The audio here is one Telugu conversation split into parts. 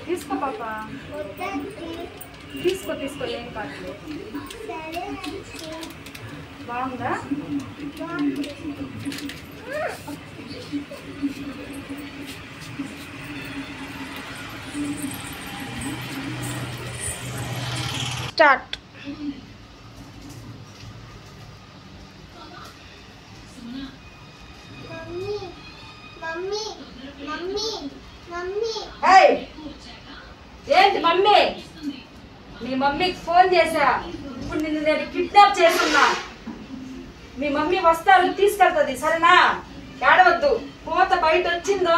తీసుకో పాప, తీసుకో తీసుకో, ఏం కాదు. బాగుందా? స్టార్ట్. ఏంటి మమ్మీ? మీ మమ్మీకి ఫోన్ చేసా, ఇప్పుడు నిన్ను నేను కిడ్నాప్ చేస్తున్నా. మీ మమ్మీ వస్తారు, తీసుకెళ్తుంది, సరేనా? ఏడవద్దు. కోత బయట వచ్చిందో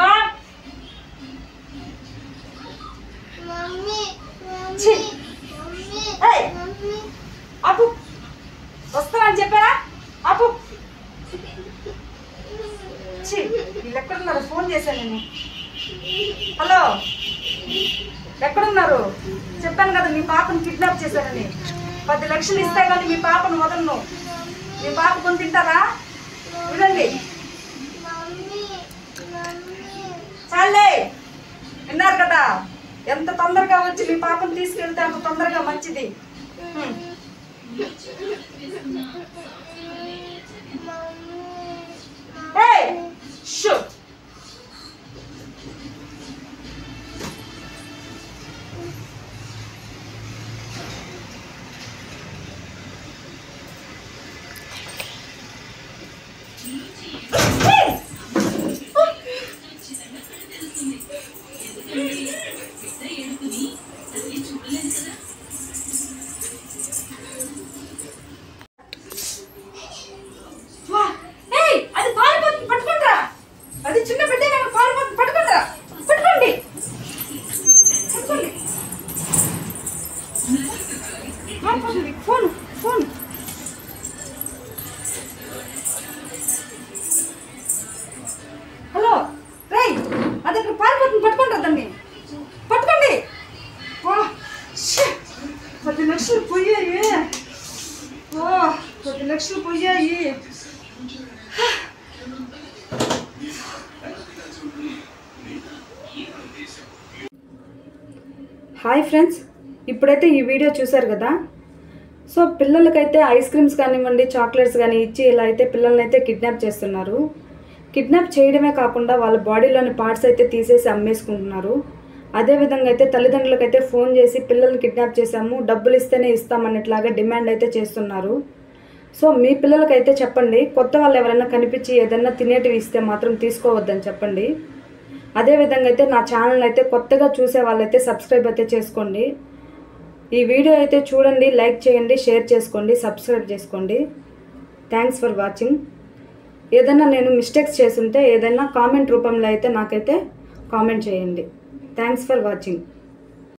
అప్పు వస్తానని చెప్పారా? అప్పు వీళ్ళు ఎక్కడున్నారు? ఫోన్ చేశాను నేను. హలో, ఎక్కడున్నారు? చెప్పాను కదా మీ పాపను కిడ్నాప్ చేశానని. 10 లక్షలు ఇస్తే కానీ మీ పాపను వదలను. మీ పాప కొని తింటారా? చూడండి. చాలే, విన్నారు కదా? ఎంత తొందరగా వచ్చి మీ పాపను తీసుకెళ్తే అంత తొందరగా మంచిది. Shoe phone phone. హలో రై, అది అక్కడ పారిపోతుంది, పట్టుకోండి దాన్ని, పట్టుకోండి. 10 లక్షలు పోయాయి. 10 లక్షలు పోయాయి. హాయ్ ఫ్రెండ్స్, ఇప్పుడైతే ఈ వీడియో చూశారు కదా. సో పిల్లలకైతే ఐస్ క్రీమ్స్ కానివ్వండి, చాక్లెట్స్ కానీ ఇచ్చి ఇలా అయితే పిల్లల్ని అయితే కిడ్నాప్ చేస్తున్నారు. కిడ్నాప్ చేయడమే కాకుండా వాళ్ళ బాడీలోని పార్ట్స్ అయితే తీసేసి అమ్మేసుకుంటున్నారు. అదేవిధంగా అయితే తల్లిదండ్రులకైతే ఫోన్ చేసి పిల్లల్ని కిడ్నాప్ చేశాము, డబ్బులు ఇస్తేనే ఇస్తామన్నట్లాగా డిమాండ్ అయితే చేస్తున్నారు. సో మీ పిల్లలకైతే చెప్పండి, కొత్త వాళ్ళు ఎవరైనా కనిపించి ఏదైనా తినేటివి ఇస్తే మాత్రం తీసుకోవద్దని చెప్పండి. అదేవిధంగా అయితే నా ఛానల్ అయితే కొత్తగా చూసే వాళ్ళైతే సబ్స్క్రైబ్ అయితే చేసుకోండి. ఈ వీడియో అయితే చూడండి, లైక్ చేయండి, షేర్ చేసుకోండి, సబ్స్క్రైబ్ చేసుకోండి. Thanks for watching. ఏదైనా నేను మిస్టేక్స్ చేస్తుంటే ఏదైనా కామెంట్ రూపంలో అయితే నాకైతే కామెంట్ చేయండి. Thanks for watching.